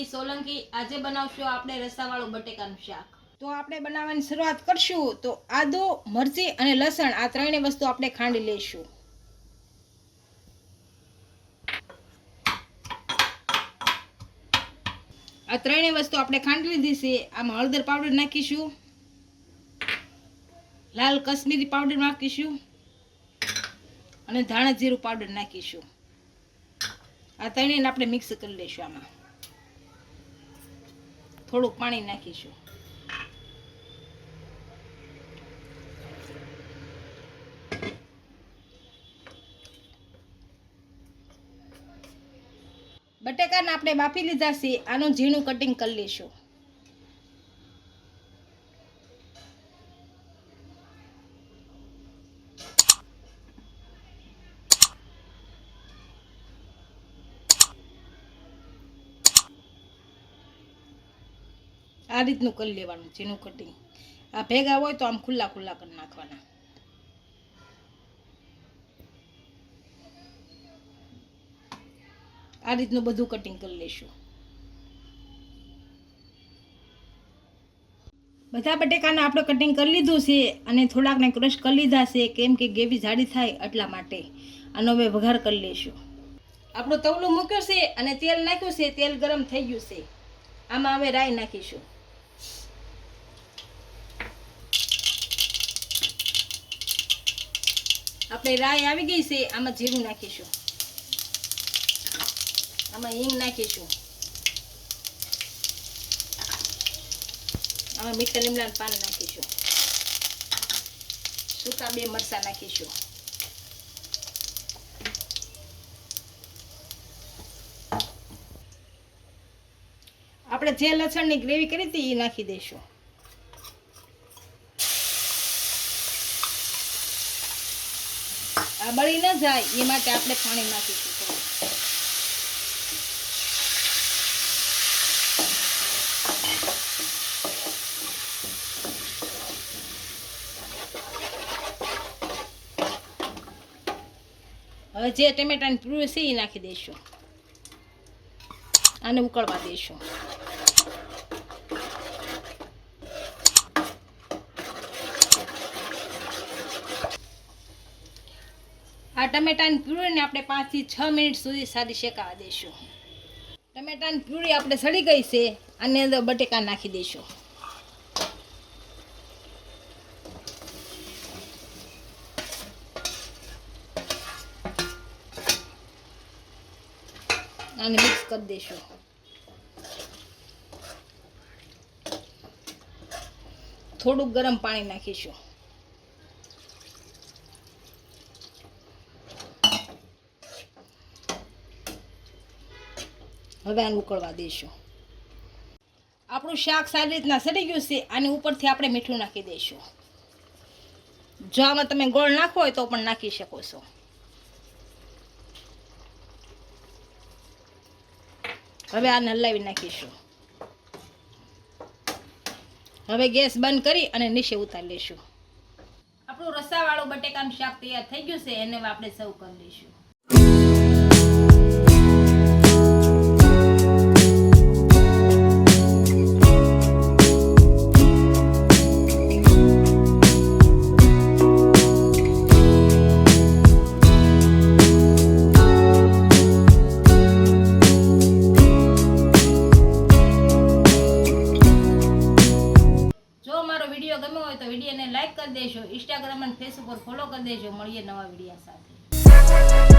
Recipe Solanki. આજે બનાવશું આપણે રસાવાળું બટેકાનું શાક। તો આપણે બનાવવાની શરૂઆત કરશું તો આદુ, મરચી અને લસણ આ ત્રણેય વસ્તુ આપણે ખાંડી લઈશું। આ ત્રણેય વસ્તુ આપણે ખાંડી લીધી છે। આમાં હળદર પાવડર નાખીશું, લાલ કશ્મીરી પાવડર નાખીશું અને ધાણા જીરું પાવડર નાખીશું। આ ત્રણેયને આપણે મિક્સ કરી લઈશું। આમાં થોડુંક પાણી નાખીશું। બટેકાને આપણે બાફી લીધા છે। આનું ઝીણું કટિંગ કરી લઈશું। આ રીતનું કરી લેવાનું ઝીણું કટિંગ। આ ભેગા હોય તો આમ ખુલ્લા ખુલ્લા કરી નાખવાના। આ રીતનું બધું કટિંગ કરી લઈશું। બધા બટેકાને આપણે કટિંગ કરી લીધું છે અને થોડાકને ક્રશ કરી લીધા છે, કેમ કે ગ્રેવી જાડી થાય એટલા માટે। આનો હવે વઘાર કરી લઈશું। આપણું તવલું મૂક્યું છે અને તેલ નાખ્યું છે। તેલ ગરમ થઈ ગયું છે। આમાં હવે રાઈ નાખીશું। આપણે રાઈ આવી ગઈ છે। આમાં જીરું નાખીશું, આમાં હિંગ નાખીશું, આમાં મીઠા લીમડાના પાન નાખીશું, સૂકા 2 મરચાં નાખીશું, આપણે જે લસણની ગ્રેવી કરી હતી એ નાખી દઈશું। આ બળી ન જાય એ માટે આપણે પાણી નાખીશું થોડું। હવે જે ટમેટાની પ્યુરી છે એ નાખી દઈશું। આને ઉકળવા દઈશું। આ ટમેટાની પ્યુરીને આપણે 5 થી 6 મિનિટ સુધી સારી શેકાવા દઈશું। ટમેટાની પ્યુરી આપણે સડી ગઈ છે। આની અંદર બટેકા નાખી દઈશું। આને મિક્સ કરી દઈશું। થોડુંક ગરમ પાણી નાખીશું। હવે આને ઉકળવા દઈશું। આપણું શાક સારી રીતના સડી ગયું છે। આની ઉપરથી આપણે મીઠું નાખી દઈશું। જો આમાં તમે ગોળ નાખવો હોય તો પણ નાખી શકો છો। હવે આને હલાવી નાખીશું। હવે ગેસ બંધ કરી અને નીચે ઉતારી લઈશું। આપણું રસાવાળું બટેકાનું શાક તૈયાર થઈ ગયું છે। એને આપણે સર્વ કરી લઈશું। વિડીયો ગમ્યો હોય તો વિડીયોને લાઈક કરી દેજો, ઇન્સ્ટાગ્રામ અને ફેસબુક પર ફોલો કરી દેજો। મળીએ નવા વિડીયો સાથે।